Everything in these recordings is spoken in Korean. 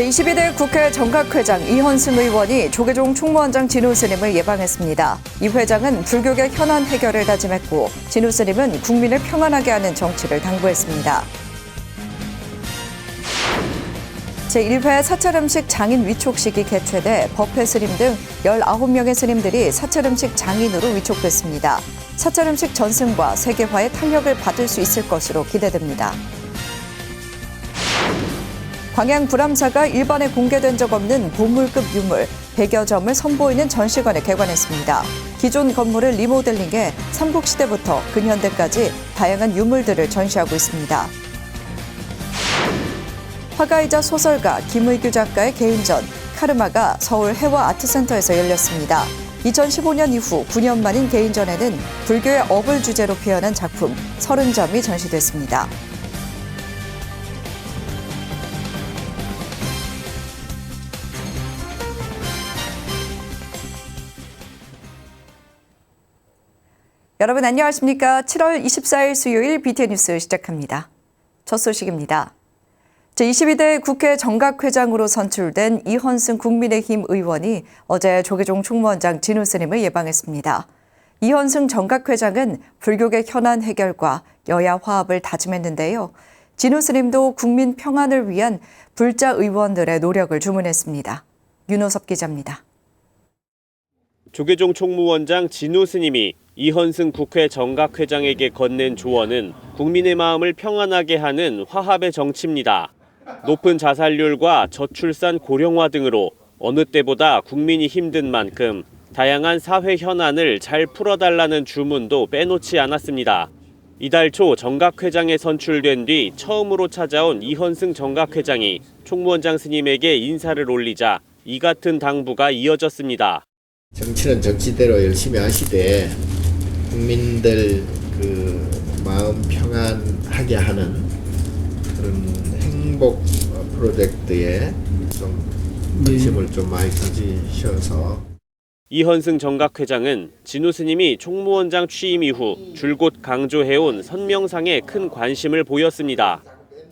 제22대 국회 정각회장 이현승 의원이 조계종 총무원장 진우 스님을 예방했습니다. 이 회장은 불교계 현안 해결을 다짐했고 진우 스님은 국민을 평안하게 하는 정치를 당부했습니다. 제1회 사찰음식 장인 위촉식이 개최돼 법회 스님 등 19명의 스님들이 사찰음식 장인으로 위촉됐습니다. 사찰음식 전승과 세계화의 탄력을 받을 수 있을 것으로 기대됩니다. 광양 불암사가 일반에 공개된 적 없는 보물급 유물 100여 점을 선보이는 전시관을 개관했습니다. 기존 건물을 리모델링해 삼국시대부터 근현대까지 다양한 유물들을 전시하고 있습니다. 화가이자 소설가 김의규 작가의 개인전 카르마가 서울 해화아트센터에서 열렸습니다. 2015년 이후 9년 만인 개인전에는 불교의 업을 주제로 표현한 작품 30점이 전시됐습니다. 여러분 안녕하십니까? 7월 24일 수요일 BTN 뉴스 시작합니다. 첫 소식입니다. 제22대 국회 정각회장으로 선출된 이현승 국민의힘 의원이 어제 조계종 총무원장 진우 스님을 예방했습니다. 이현승 정각회장은 불교계 현안 해결과 여야 화합을 다짐했는데요. 진우 스님도 국민 평안을 위한 불자 의원들의 노력을 주문했습니다. 윤호섭 기자입니다. 조계종 총무원장 진우 스님이 이현승 국회 정각회장에게 건넨 조언은 국민의 마음을 평안하게 하는 화합의 정치입니다. 높은 자살률과 저출산 고령화 등으로 어느 때보다 국민이 힘든 만큼 다양한 사회 현안을 잘 풀어달라는 주문도 빼놓지 않았습니다. 이달 초 정각회장에 선출된 뒤 처음으로 찾아온 이현승 정각회장이 총무원장 스님에게 인사를 올리자 이 같은 당부가 이어졌습니다. 정치는 정치대로 열심히 하시되 국민들 마음 평안하게 하는 그런 행복 프로젝트에 좀 관심을 좀 많이 가지셔서. 이현승 정각회장은 진우 스님이 총무원장 취임 이후 줄곧 강조해온 선명상에 큰 관심을 보였습니다.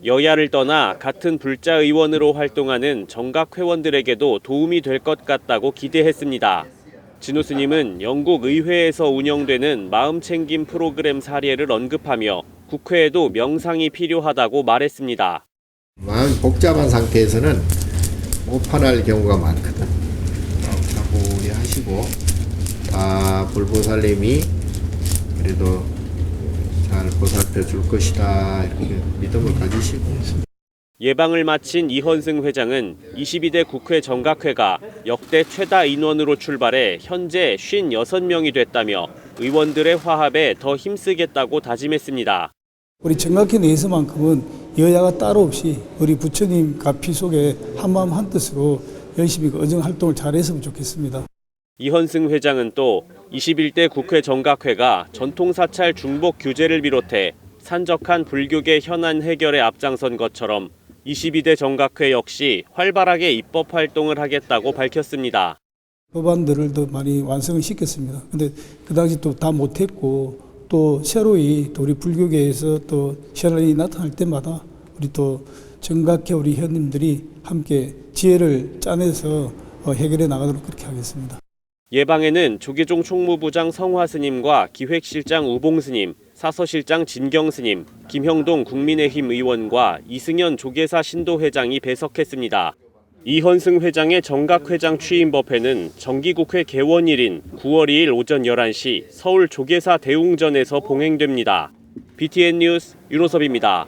여야를 떠나 같은 불자 의원으로 활동하는 정각회원들에게도 도움이 될 것 같다고 기대했습니다. 진우 스님은 영국 의회에서 운영되는 마음챙김 프로그램 사례를 언급하며 국회에도 명상이 필요하다고 말했습니다. 마음이 복잡한 상태에서는 오판할 경우가 많거든. 차분히 하시고 다 불보살님이 그래도 잘 보살펴 줄 것이다 이렇게 믿음을 가지시고. 예방을 마친 이현승 회장은 22대 국회 정각회가 역대 최다 인원으로 출발해 현재 56명이 됐다며 의원들의 화합에 더 힘쓰겠다고 다짐했습니다. 우리 정각회 내에서만큼은 여야가 따로 없이 우리 부처님 가피 속에 한마음 한뜻으로 열심히 의정 활동을 잘했으면 좋겠습니다. 이현승 회장은 또 21대 국회 정각회가 전통사찰 중복 규제를 비롯해 산적한 불교계 현안 해결에 앞장선 것처럼 22대 정각회 역시 활발하게 입법 활동을 하겠다고 밝혔습니다. 법안들을 더 많이 완성을 시켰습니다. 근데 그 당시 또 다 못했고 또 새로이 또 우리 불교계에서 또 현안이 나타날 때마다 우리 또 정각회 우리 회원님들이 함께 지혜를 짜내서 해결해 나가도록 그렇게 하겠습니다. 예방에는 조계종 총무부장 성화 스님과 기획실장 우봉 스님, 사서실장 진경 스님, 김형동 국민의힘 의원과 이승현 조계사 신도회장이 배석했습니다. 이현승 회장의 정각회장 취임 법회는 정기국회 개원일인 9월 2일 오전 11시 서울 조계사 대웅전에서 봉행됩니다. BTN 뉴스 윤호섭입니다.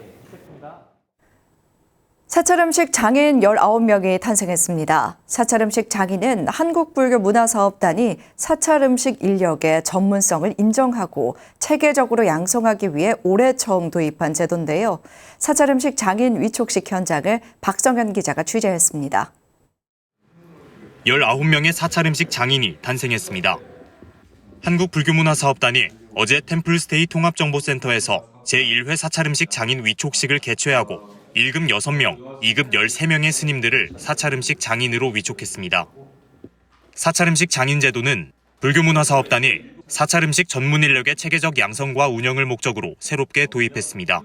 사찰음식 장인 19명이 탄생했습니다. 사찰음식 장인은 한국불교문화사업단이 사찰음식 인력의 전문성을 인정하고 체계적으로 양성하기 위해 올해 처음 도입한 제도인데요. 사찰음식 장인 위촉식 현장을 박성현 기자가 취재했습니다. 19명의 사찰음식 장인이 탄생했습니다. 한국불교문화사업단이 어제 템플스테이 통합정보센터에서 제1회 사찰음식 장인 위촉식을 개최하고 1급 6명, 2급 13명의 스님들을 사찰음식 장인으로 위촉했습니다. 사찰음식 장인 제도는 불교문화사업단이 사찰음식 전문 인력의 체계적 양성과 운영을 목적으로 새롭게 도입했습니다.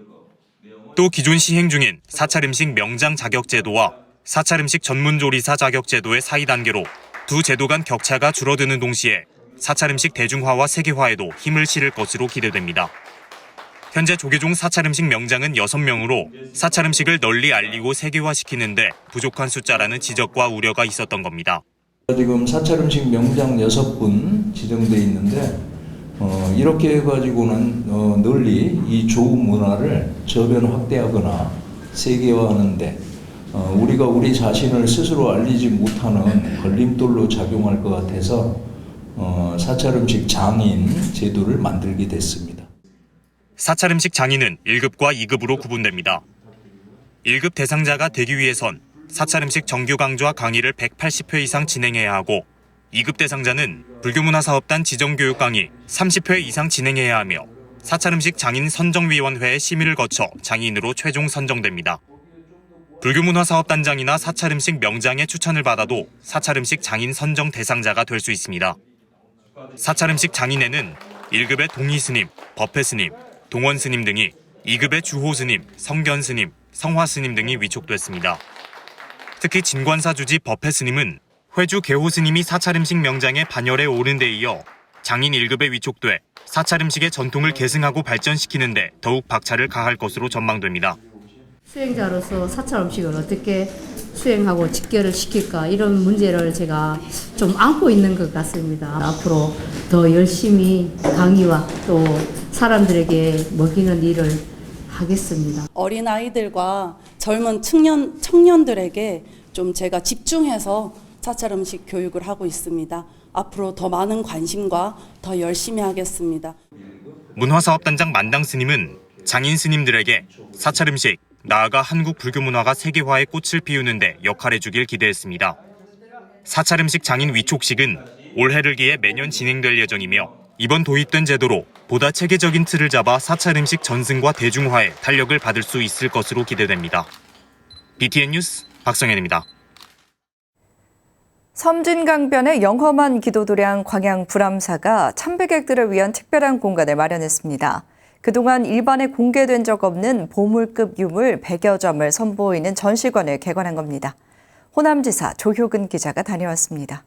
또 기존 시행 중인 사찰음식 명장 자격 제도와 사찰음식 전문조리사 자격 제도의 사이 단계로 두 제도 간 격차가 줄어드는 동시에 사찰음식 대중화와 세계화에도 힘을 실을 것으로 기대됩니다. 현재 조계종 사찰음식 명장은 6명으로 사찰음식을 널리 알리고 세계화시키는데 부족한 숫자라는 지적과 우려가 있었던 겁니다. 지금 사찰음식 명장 6분 지정돼 있는데 이렇게 해가지고는 널리 이 좋은 문화를 저변 확대하거나 세계화하는데 우리가 우리 자신을 스스로 알리지 못하는 걸림돌로 작용할 것 같아서 사찰음식 장인 제도를 만들게 됐습니다. 사찰음식 장인은 1급과 2급으로 구분됩니다. 1급 대상자가 되기 위해선 사찰음식 정규 강좌 강의를 180회 이상 진행해야 하고 2급 대상자는 불교문화사업단 지정교육 강의 30회 이상 진행해야 하며 사찰음식 장인 선정위원회의 심의를 거쳐 장인으로 최종 선정됩니다. 불교문화사업단장이나 사찰음식 명장의 추천을 받아도 사찰음식 장인 선정 대상자가 될 수 있습니다. 사찰음식 장인에는 1급의 동의스님, 법회스님, 동원스님 등이 2급의 주호스님, 성견스님, 성화스님 등이 위촉됐습니다. 특히 진관사주지 법회스님은 회주 개호스님이 사찰음식 명장의 반열에 오른 데 이어 장인 1급에 위촉돼 사찰음식의 전통을 계승하고 발전시키는 데 더욱 박차를 가할 것으로 전망됩니다. 수행자로서 사찰 음식을 어떻게 수행하고 직결을 시킬까 이런 문제를 제가 좀 안고 있는 것 같습니다. 앞으로 더 열심히 강의와 또 사람들에게 먹이는 일을 하겠습니다. 어린 아이들과 젊은 청년들에게 좀 제가 집중해서 사찰 음식 교육을 하고 있습니다. 앞으로 더 많은 관심과 더 열심히 하겠습니다. 문화사업단장 만당 스님은 장인 스님들에게 사찰 음식, 나아가 한국 불교 문화가 세계화의 꽃을 피우는데 역할해주길 기대했습니다. 사찰 음식 장인 위촉식은 올해를 기해 매년 진행될 예정이며 이번 도입된 제도로 보다 체계적인 틀을 잡아 사찰 음식 전승과 대중화에 탄력을 받을 수 있을 것으로 기대됩니다. BTN 뉴스 박성현입니다. 섬진강변의 영험한 기도도량 광양 불암사가 참배객들을 위한 특별한 공간을 마련했습니다. 그동안 일반에 공개된 적 없는 보물급 유물 100여 점을 선보이는 전시관을 개관한 겁니다. 호남지사 조효근 기자가 다녀왔습니다.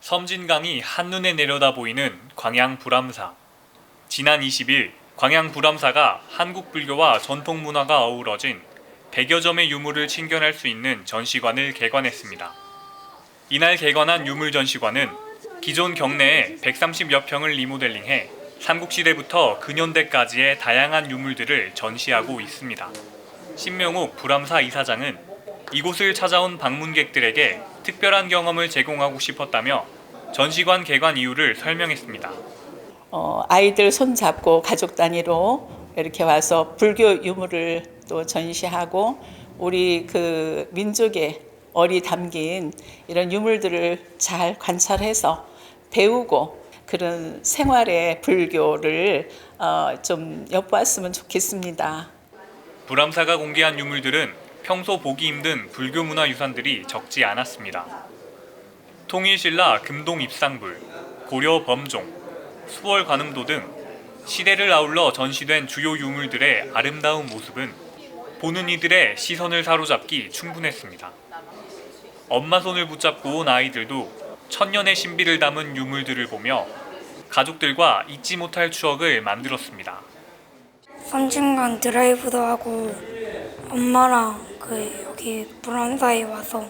섬진강이 한눈에 내려다 보이는 광양 불암사. 지난 20일 광양 불암사가 한국 불교와 전통 문화가 어우러진 100여 점의 유물을 친견할 수 있는 전시관을 개관했습니다. 이날 개관한 유물 전시관은 기존 경내에 130여 평을 리모델링해 삼국시대부터 근현대까지의 다양한 유물들을 전시하고 있습니다. 신명욱 불암사 이사장은 이곳을 찾아온 방문객들에게 특별한 경험을 제공하고 싶었다며 전시관 개관 이유를 설명했습니다. 아이들 손잡고 가족 단위로 이렇게 와서 불교 유물을 또 전시하고 우리 그 민족의 얼이 담긴 이런 유물들을 잘 관찰해서 배우고 그런 생활의 불교를 좀 엿보았으면 좋겠습니다. 불암사가 공개한 유물들은 평소 보기 힘든 불교 문화 유산들이 적지 않았습니다. 통일신라 금동 입상불, 고려 범종, 수월 관음도 등 시대를 아울러 전시된 주요 유물들의 아름다운 모습은 보는 이들의 시선을 사로잡기 충분했습니다. 엄마 손을 붙잡고 온 아이들도 천년의 신비를 담은 유물들을 보며 가족들과 잊지 못할 추억을 만들었습니다. 섬진강 드라이브도 하고 엄마랑 여기 불암사에 와서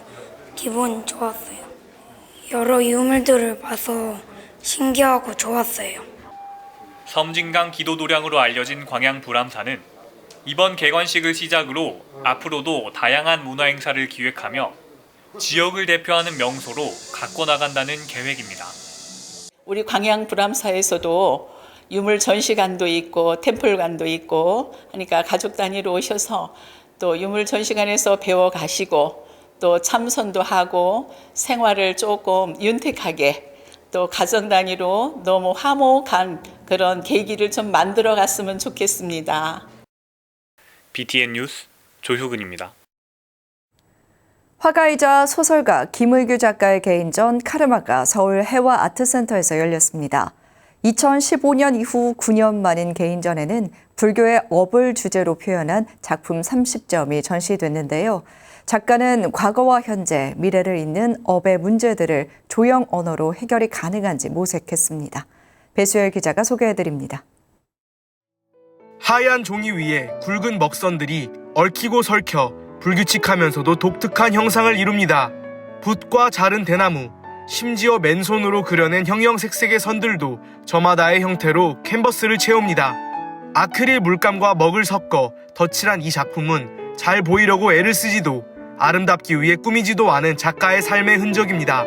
기분 좋았어요. 여러 유물들을 봐서 신기하고 좋았어요. 섬진강 기도도량으로 알려진 광양 불암사는 이번 개관식을 시작으로 앞으로도 다양한 문화행사를 기획하며 지역을 대표하는 명소로 가꿔나간다는 계획입니다. 우리 광양 불암사에서도 유물 전시관도 있고 템플관도 있고 하니까 가족 단위로 오셔서 또 유물 전시관에서 배워 가시고 또 참선도 하고 생활을 조금 윤택하게 또 가정 단위로 너무 화목한 그런 계기를 좀 만들어 갔으면 좋겠습니다. BTN 뉴스 조효근입니다. 화가이자 소설가 김의규 작가의 개인전 카르마가 서울 해와아트센터에서 열렸습니다. 2015년 이후 9년 만인 개인전에는 불교의 업을 주제로 표현한 작품 30점이 전시됐는데요. 작가는 과거와 현재, 미래를 잇는 업의 문제들을 조형 언어로 해결이 가능한지 모색했습니다. 배수열 기자가 소개해드립니다. 하얀 종이 위에 굵은 먹선들이 얽히고 설켜 불규칙하면서도 독특한 형상을 이룹니다. 붓과 자른 대나무, 심지어 맨손으로 그려낸 형형색색의 선들도 저마다의 형태로 캔버스를 채웁니다. 아크릴 물감과 먹을 섞어 덧칠한 이 작품은 잘 보이려고 애를 쓰지도 아름답기 위해 꾸미지도 않은 작가의 삶의 흔적입니다.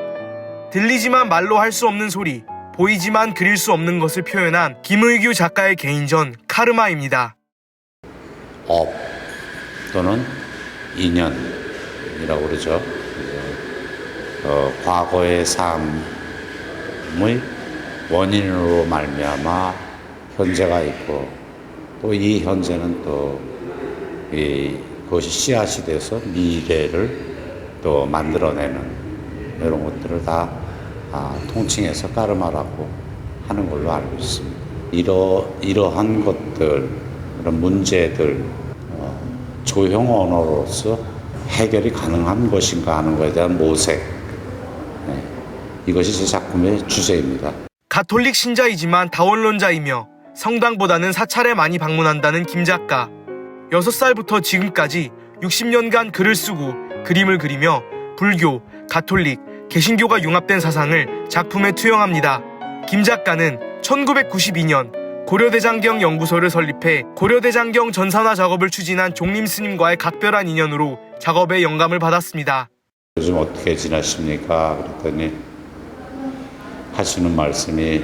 들리지만 말로 할 수 없는 소리, 보이지만 그릴 수 없는 것을 표현한 김의규 작가의 개인전 카르마입니다. 업 또는 인연이라고 그러죠. 과거의 삶의 원인으로 말미암아 현재가 있고 또 이 현재는 또 그것이 씨앗이 돼서 미래를 또 만들어내는 이런 것들을 다 통칭해서 까르마라고 하는 걸로 알고 있습니다. 이러한 것들, 그런 문제들 조형 언어로서 해결이 가능한 것인가 하는 것에 대한 모색, 이것이 제 작품의 주제입니다. 가톨릭 신자이지만 다원론자이며 성당보다는 사찰에 많이 방문한다는 김 작가. 6살부터 지금까지 60년간 글을 쓰고 그림을 그리며 불교, 가톨릭, 개신교가 융합된 사상을 작품에 투영합니다. 김 작가는 1992년 고려대장경 연구소를 설립해 고려대장경 전산화 작업을 추진한 종림 스님과의 각별한 인연으로 작업에 영감을 받았습니다. 요즘 어떻게 지내십니까? 그랬더니 하시는 말씀이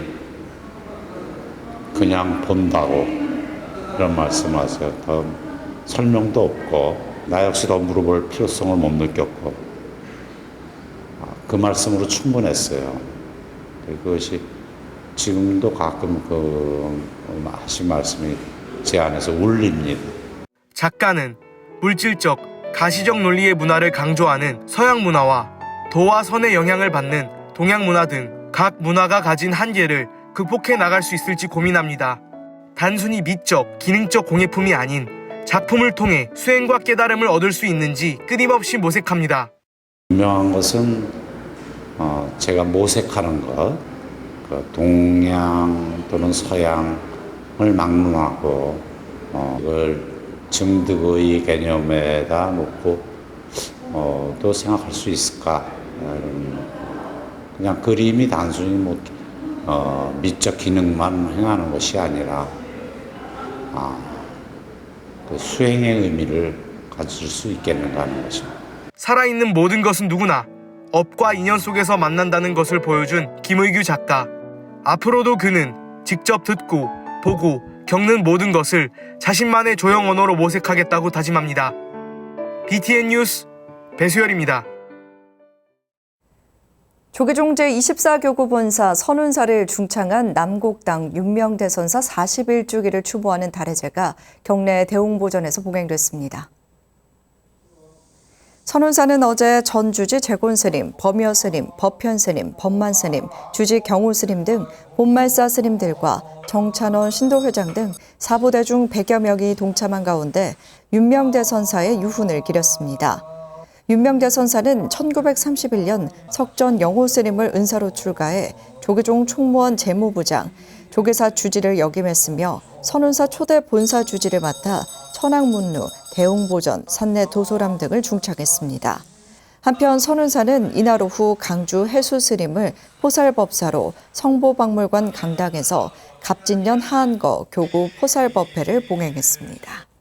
그냥 본다고 이런 말씀하세요. 더 설명도 없고 나 역시 더 물어볼 필요성을 못 느꼈고 그 말씀으로 충분했어요. 그것이 지금도 가끔 하신 말씀이 제 안에서 울립니다. 작가는 물질적, 가시적 논리의 문화를 강조하는 서양 문화와 도와 선의 영향을 받는 동양 문화 등 각 문화가 가진 한계를 극복해 나갈 수 있을지 고민합니다. 단순히 미적, 기능적 공예품이 아닌 작품을 통해 수행과 깨달음을 얻을 수 있는지 끊임없이 모색합니다. 분명한 것은 제가 모색하는 것, 동양 또는 서양을 막론하고 이걸 증득의 개념에다 놓고 또 생각할 수 있을까? 그냥 그림이 단순히 미적 기능만 행하는 것이 아니라 그 수행의 의미를 가질 수 있겠는가 하는 것입니다. 살아있는 모든 것은 누구나 업과 인연 속에서 만난다는 것을 보여준 김의규 작가. 앞으로도 그는 직접 듣고 보고 겪는 모든 것을 자신만의 조형 언어로 모색하겠다고 다짐합니다. BTN 뉴스 배수열입니다. 조계종 제24교구 본사 선운사를 중창한 남곡당 윤명대선사 41주기를 추모하는 달해제가 경내 대웅보전에서 봉행됐습니다. 선운사는 어제 전주지 재곤스님, 범여스님, 법현스님, 법만스님, 주지 경우스님 등 본말사 스님들과 정찬원 신도회장 등 사부대중 100여 명이 동참한 가운데 윤명대선사의 유훈을 기렸습니다. 윤명대선사는 1931년 석전 영호스님을 은사로 출가해 조계종 총무원 재무부장, 조계사 주지를 역임했으며 선운사 초대 본사 주지를 맡아 천황문루, 대웅보전, 산내 도소람 등을 중창했습니다. 한편 선운사는 이날 오후 강주 해수스님을 포살법사로 성보박물관 강당에서 갑진년 하한거 교구 포살법회를 봉행했습니다.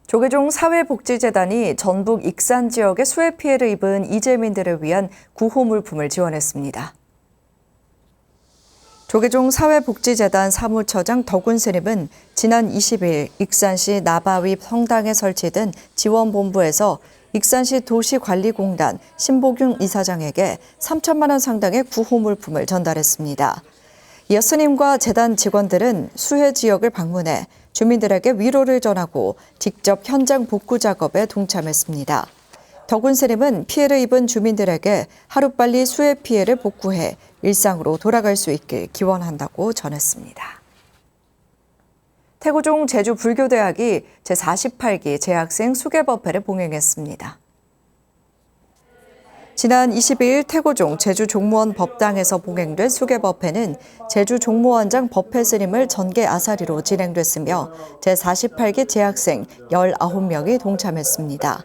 조계종 사회복지재단이 전북 익산 지역의 수해 피해를 입은 이재민들을 위한 구호 물품을 지원했습니다. 조계종 사회복지재단 사무처장 덕운 스님은 지난 20일 익산시 나바위 성당에 설치된 지원본부에서 익산시 도시관리공단 신보균 이사장에게 3천만 원 상당의 구호 물품을 전달했습니다. 이어 스님과 재단 직원들은 수해 지역을 방문해 주민들에게 위로를 전하고 직접 현장 복구 작업에 동참했습니다. 덕운 스님은 피해를 입은 주민들에게 하루빨리 수해 피해를 복구해 일상으로 돌아갈 수 있길 기원한다고 전했습니다. 태고종 제주불교대학이 제48기 재학생 수계법회를 봉행했습니다. 지난 22일 태고종 제주종무원 법당에서 봉행된 수계법회는 제주종무원장 법회 스님을 전계 아사리로 진행됐으며 제48기 재학생 19명이 동참했습니다.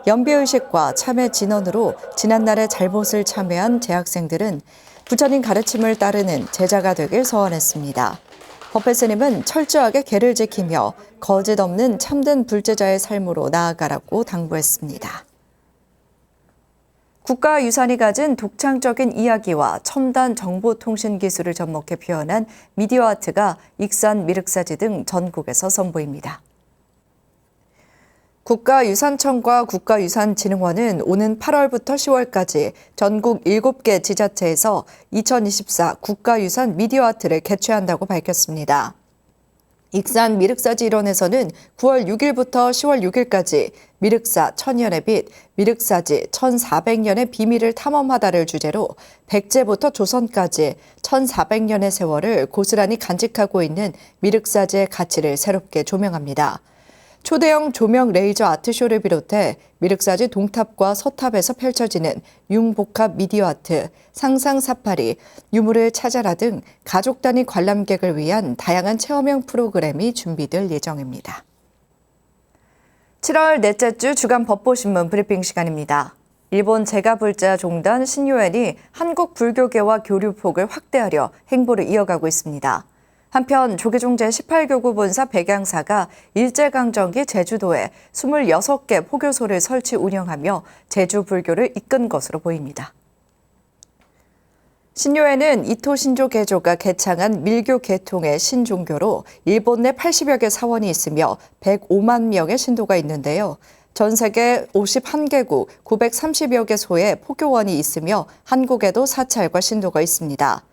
연비의식과 참회 진언으로 지난날의 잘못을 참회한 재학생들은 부처님 가르침을 따르는 제자가 되길 소원했습니다. 법회 스님은 철저하게 계를 지키며 거짓 없는 참된 불제자의 삶으로 나아가라고 당부했습니다. 국가유산이 가진 독창적인 이야기와 첨단 정보통신 기술을 접목해 표현한 미디어 아트가 익산 미륵사지 등 전국에서 선보입니다. 국가유산청과 국가유산진흥원은 오는 8월부터 10월까지 전국 7개 지자체에서 2024 국가유산 미디어 아트를 개최한다고 밝혔습니다. 익산 미륵사지 일원에서는 9월 6일부터 10월 6일까지 미륵사 1000년의 빛, 미륵사지 1400년의 비밀을 탐험하다를 주제로 백제부터 조선까지 1400년의 세월을 고스란히 간직하고 있는 미륵사지의 가치를 새롭게 조명합니다. 초대형 조명 레이저 아트쇼를 비롯해 미륵사지 동탑과 서탑에서 펼쳐지는 융복합 미디어 아트, 상상 사파리, 유물을 찾아라 등 가족 단위 관람객을 위한 다양한 체험형 프로그램이 준비될 예정입니다. 7월 넷째 주 주간 법보신문 브리핑 시간입니다. 일본 제가불자 종단 신요엔이 한국 불교계와 교류폭을 확대하려 행보를 이어가고 있습니다. 한편 조계종 제18교구 본사 백양사가 일제강점기 제주도에 26개 포교소를 설치 운영하며 제주 불교를 이끈 것으로 보입니다. 신요에는 이토 신조 개조가 개창한 밀교 계통의 신종교로 일본 내 80여 개 사원이 있으며 105만 명의 신도가 있는데요. 전 세계 51개국 930여 개소의 포교원이 있으며 한국에도 사찰과 신도가 있습니다.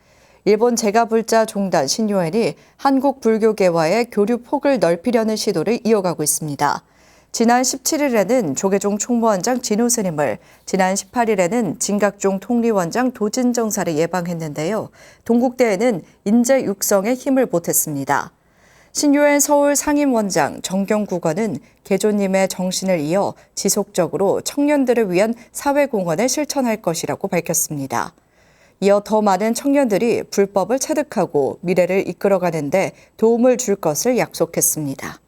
일본 제가불자 종단 신요엔이 한국 불교계와의 교류 폭을 넓히려는 시도를 이어가고 있습니다. 지난 17일에는 조계종 총무원장 진호 스님을, 지난 18일에는 진각종 통리원장 도진정사를 예방했는데요. 동국대에는 인재 육성에 힘을 보탰습니다. 신요엔 서울 상임원장 정경국원은 개조님의 정신을 이어 지속적으로 청년들을 위한 사회공헌을 실천할 것이라고 밝혔습니다. 이어 더 많은 청년들이 불법을 체득하고 미래를 이끌어가는 데 도움을 줄 것을 약속했습니다.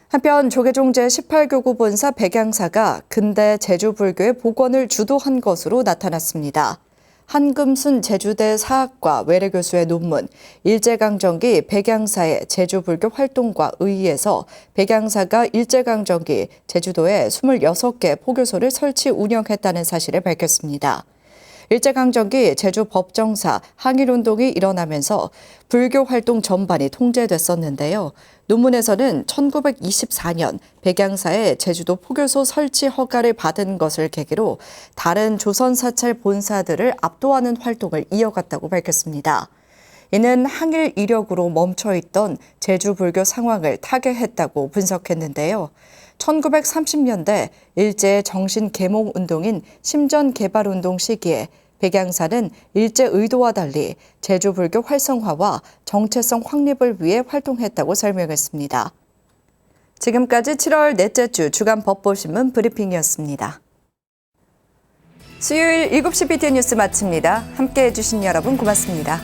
한편 조계종 제18교구 본사 백양사가 근대 제주불교의 복원을 주도한 것으로 나타났습니다. 한금순 제주대 사학과 외래교수의 논문, 일제강점기 백양사의 제주불교 활동과 의의에서 백양사가 일제강점기 제주도에 26개 포교소를 설치 운영했다는 사실을 밝혔습니다. 일제강점기 제주 법정사 항일운동이 일어나면서 불교 활동 전반이 통제됐었는데요. 논문에서는 1924년 백양사의 제주도 포교소 설치 허가를 받은 것을 계기로 다른 조선 사찰 본사들을 압도하는 활동을 이어갔다고 밝혔습니다. 이는 항일 이력으로 멈춰있던 제주 불교 상황을 타개했다고 분석했는데요. 1930년대 일제의 정신 계몽 운동인 심전 개발 운동 시기에 백양사는 일제 의도와 달리 제주 불교 활성화와 정체성 확립을 위해 활동했다고 설명했습니다. 지금까지 7월 넷째 주 주간 법보신문 브리핑이었습니다. 수요일 7시 BTN 뉴스 마칩니다. 함께해 주신 여러분 고맙습니다.